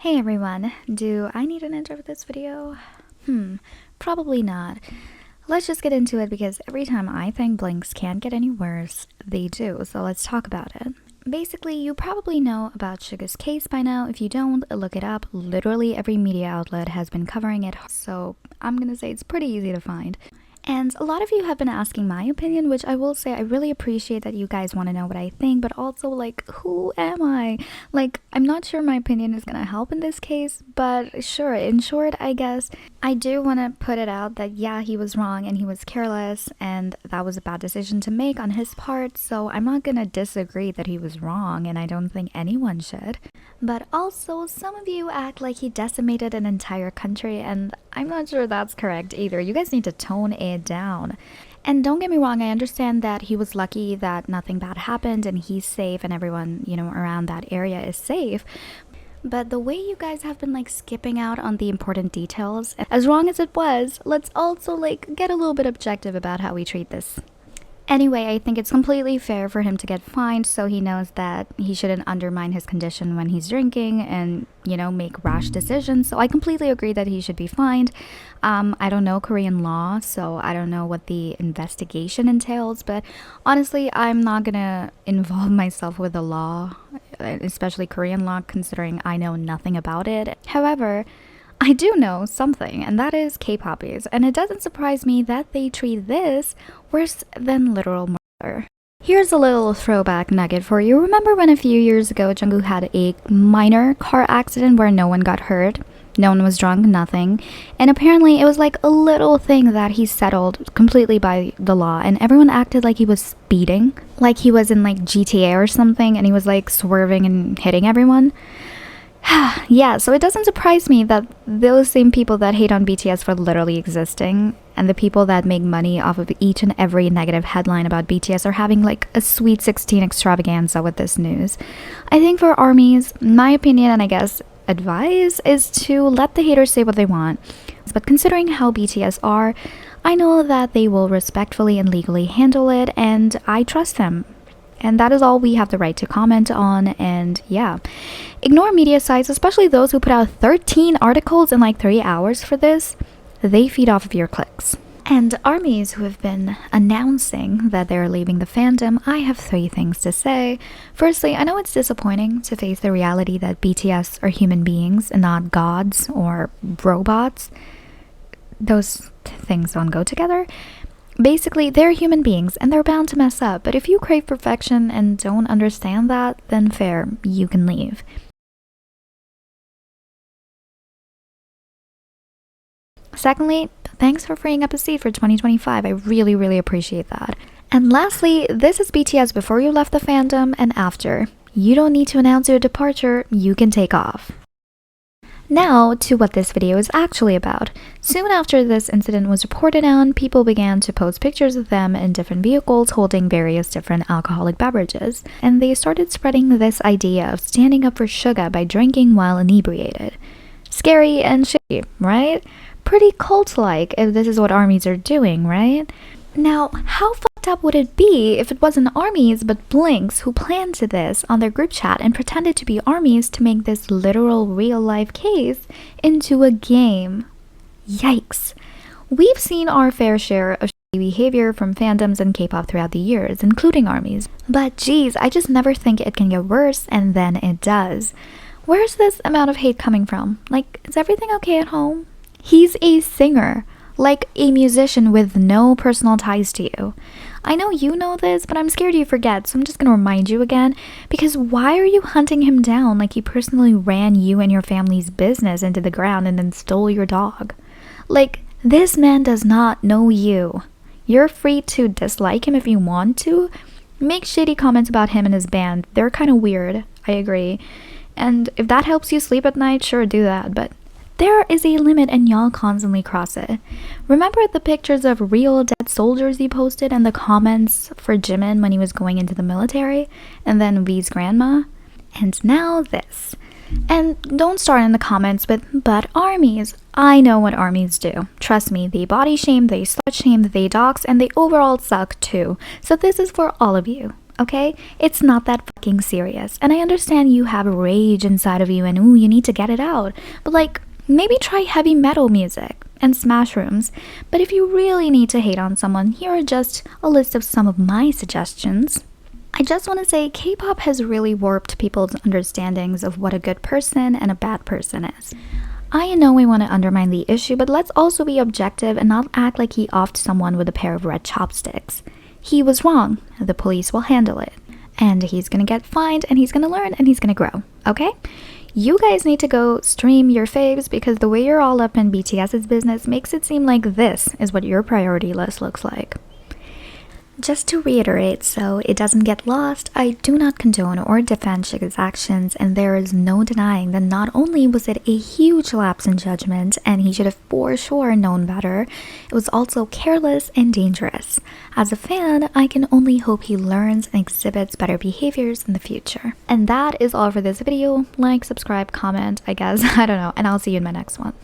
Hey everyone, do I need an intro for this video? Probably not. Let's just get into it because every time I think blinks can't get any worse, they do, so let's talk about it. Basically, you probably know about Suga's case by now. If you don't, look it up. Literally every media outlet has been covering it, so I'm gonna say it's pretty easy to find. And a lot of you have been asking my opinion, which I will say I really appreciate that you guys want to know what I think, but also, like, who am I? Like, I'm not sure my opinion is gonna help in this case, but sure, in short, I guess, I do want to put it out that yeah, he was wrong and he was careless, and that was a bad decision to make on his part, so I'm not gonna disagree that he was wrong, and I don't think anyone should. But also, some of you act like he decimated an entire country, and I'm not sure that's correct either. You guys need to tone it down. And don't get me wrong, I understand that he was lucky that nothing bad happened and he's safe and everyone, around that area is safe. But the way you guys have been like skipping out on the important details, as wrong as it was, let's also like get a little bit objective about how we treat this. Anyway, I think it's completely fair for him to get fined so he knows that he shouldn't undermine his condition when he's drinking and, make rash decisions. So I completely agree that he should be fined. I don't know Korean law, so I don't know what the investigation entails, but honestly, I'm not gonna involve myself with the law, especially Korean law, considering I know nothing about it. However, I do know something, and that is K-poppies, and it doesn't surprise me that they treat this worse than literal murder. Here's a little throwback nugget for you. Remember when a few years ago Jungkook had a minor car accident where no one got hurt? No one was drunk, nothing. And apparently it was like a little thing that he settled completely by the law, and everyone acted like he was speeding, like he was in like GTA or something, and he was like swerving and hitting everyone. Yeah, so it doesn't surprise me that those same people that hate on BTS for literally existing and the people that make money off of each and every negative headline about BTS are having like a sweet 16 extravaganza with this news. I think for ARMYs, my opinion and I guess advice is to let the haters say what they want. But considering how BTS are, I know that they will respectfully and legally handle it, and I trust them. And that is all we have the right to comment on, and yeah. Ignore media sites, especially those who put out 13 articles in like 3 hours for this. They feed off of your clicks. And ARMYs who have been announcing that they're leaving the fandom, I have 3 things to say. Firstly, I know it's disappointing to face the reality that BTS are human beings and not gods or robots. Those things don't go together. Basically, they're human beings and they're bound to mess up, but if you crave perfection and don't understand that, then fair, you can leave. Secondly, thanks for freeing up a seat for 2025. I really, really appreciate that. And lastly, this is BTS before you left the fandom and after. You don't need to announce your departure, you can take off. Now to what this video is actually about. Soon after this incident was reported on, people began to post pictures of them in different vehicles holding various different alcoholic beverages, and they started spreading this idea of standing up for Suga by drinking while inebriated. Scary and shitty, right? Pretty cult-like if this is what ARMYs are doing, right? Now, how fucked up would it be if it wasn't ARMYs but Blinks who planned this on their group chat and pretended to be ARMYs to make this literal real-life case into a game? Yikes. We've seen our fair share of shady behavior from fandoms and K-pop throughout the years, including ARMYs. But geez, I just never think it can get worse, and then it does. Where's this amount of hate coming from? Like, is everything okay at home? He's a singer. Like a musician with no personal ties to you. I know you know this, but I'm scared you forget, so I'm just gonna remind you again, because why are you hunting him down like he personally ran you and your family's business into the ground and then stole your dog? Like, this man does not know you. You're free to dislike him if you want to. Make shitty comments about him and his band. They're kind of weird, I agree. And if that helps you sleep at night, sure, do that, but there is a limit and y'all constantly cross it. Remember the pictures of real dead soldiers he posted and the comments for Jimin when he was going into the military? And then V's grandma? And now this. And don't start in the comments with, but ARMYs. I know what ARMYs do. Trust me, they body shame, they slut shame, they dox, and they overall suck too. So this is for all of you. okay? It's not that fucking serious. And I understand you have rage inside of you and ooh, you need to get it out. But like, maybe try heavy metal music and smash rooms. But if you really need to hate on someone, here are just a list of some of my suggestions. I just want to say K-pop has really warped people's understandings of what a good person and a bad person is. I know we want to undermine the issue, but let's also be objective and not act like he offed someone with a pair of red chopsticks. He was wrong. The police will handle it. And he's gonna get fined, and he's gonna learn, and he's gonna grow, okay? You guys need to go stream your faves because the way you're all up in BTS's business makes it seem like this is what your priority list looks like. Just to reiterate, so it doesn't get lost, I do not condone or defend Suga's actions, and there is no denying that not only was it a huge lapse in judgment, and he should have for sure known better, it was also careless and dangerous. As a fan, I can only hope he learns and exhibits better behaviors in the future. And that is all for this video. Like, subscribe, comment, I guess, I don't know, and I'll see you in my next one.